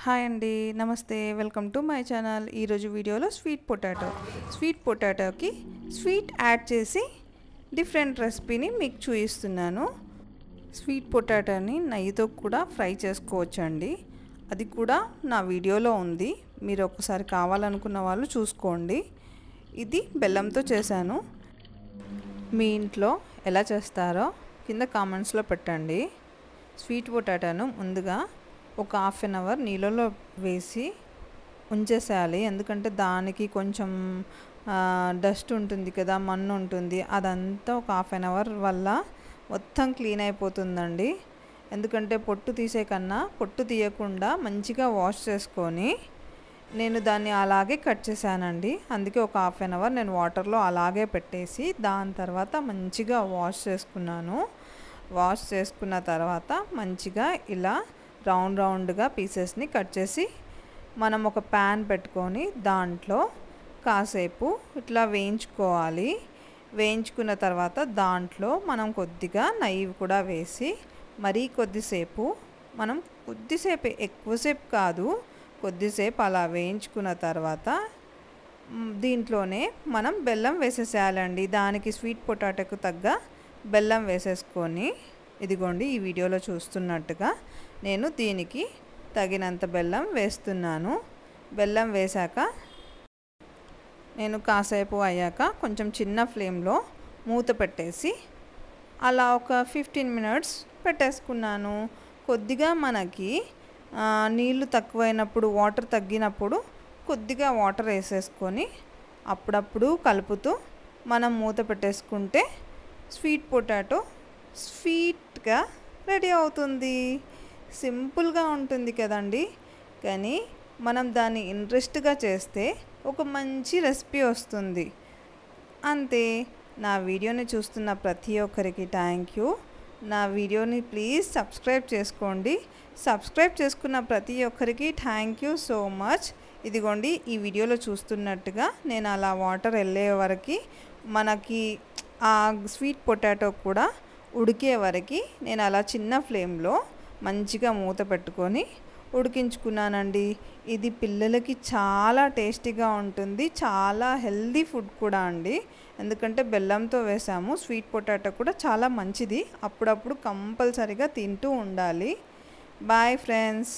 Hi అండి, నమస్తే. Welcome to my channel. ఈరోజు వీడియోలో స్వీట్ పొటాటోకి స్వీట్ యాడ్ చేసి డిఫరెంట్ రెసిపీని మీకు చూపిస్తున్నాను. స్వీట్ పొటాటోని నెయ్యితో కూడా ఫ్రై చేసుకోవచ్చండి. అది కూడా నా వీడియోలో ఉంది. మీరు ఒకసారి కావాలనుకున్న వాళ్ళు చూసుకోండి. ఇది బెల్లంతో చేశాను. మీ ఇంట్లో ఎలా చేస్తారో కింద కామెంట్స్లో పెట్టండి. స్వీట్ పొటాటోను ముందుగా ఒక హాఫ్ అన్ అవర్ నీళ్ళలో వేసి ఉంచేసేయాలి. ఎందుకంటే దానికి కొంచెం డస్ట్ ఉంటుంది కదా, మన్ను ఉంటుంది. అదంతా ఒక హాఫ్ అన్ అవర్ వల్ల మొత్తం క్లీన్ అయిపోతుందండి. ఎందుకంటే పొట్టు తీసే కన్నా పొట్టు తీయకుండా మంచిగా వాష్ చేసుకొని నేను దాన్ని అలాగే కట్ చేశానండి. అందుకే ఒక హాఫ్ అన్ అవర్ నేను వాటర్లో అలాగే పెట్టేసి దాని తర్వాత మంచిగా వాష్ చేసుకున్నాను. వాష్ చేసుకున్న తర్వాత మంచిగా ఇలా రౌండ్గా పీసెస్ని కట్ చేసి మనం ఒక ప్యాన్ పెట్టుకొని దాంట్లో కాసేపు ఇట్లా వేయించుకోవాలి. వేయించుకున్న తర్వాత దాంట్లో మనం కొద్దిగా నెయ్యి కూడా వేసి మరీ కొద్దిసేపు ఎక్కువసేపు కాదు, కొద్దిసేపు అలా వేయించుకున్న తర్వాత దీంట్లోనే మనం బెల్లం వేసేసేయాలండి. దానికి స్వీట్ పొటాటోకు తగ్గ బెల్లం వేసేసుకొని, ఇదిగోండి ఈ వీడియోలో చూస్తున్నట్టుగా నేను దీనికి తగినంత బెల్లం వేస్తున్నాను. బెల్లం వేశాక నేను కాసేపు అయ్యాక కొంచెం చిన్న ఫ్లేమ్లో మూత పెట్టేసి అలా ఒక 15 మినిట్స్ పెట్టేసుకున్నాను. కొద్దిగా మనకి నీళ్ళు తక్కువైనప్పుడు, వాటర్ తగ్గినప్పుడు కొద్దిగా వాటర్ వేసేసుకొని అప్పుడప్పుడు కలుపుతూ మనం మూత పెట్టేసుకుంటే స్వీట్ పొటాటో స్వీట్గా రెడీ అవుతుంది. సింపుల్గా ఉంటుంది కదండి, కానీ మనం దాన్ని ఇంట్రెస్ట్గా చేస్తే ఒక మంచి రెసిపీ వస్తుంది. అంతే. నా వీడియోని చూస్తున్న ప్రతి ఒక్కరికి థ్యాంక్ యూ. నా వీడియోని ప్లీజ్ సబ్స్క్రైబ్ చేసుకోండి. సబ్స్క్రైబ్ చేసుకున్న ప్రతి ఒక్కరికి థ్యాంక్ యూ సో మచ్. ఇదిగోండి ఈ వీడియోలో చూస్తున్నట్టుగా నేను అలా వాటర్ వెళ్ళే వరకు మనకి ఆ స్వీట్ పొటాటో కూడా ఉడికే వరకు నేను అలా చిన్న ఫ్లేమ్లో మంచిగా మూత పెట్టుకొని ఉడికించుకున్నానండి. ఇది పిల్లలకి చాలా టేస్టీగా ఉంటుంది, చాలా హెల్దీ ఫుడ్ కూడా అండి. ఎందుకంటే బెల్లంతో వేసాము. స్వీట్ పొటాటో కూడా చాలా మంచిది. అప్పుడప్పుడు కంపల్సరీగా తింటూ ఉండాలి. Boy friends.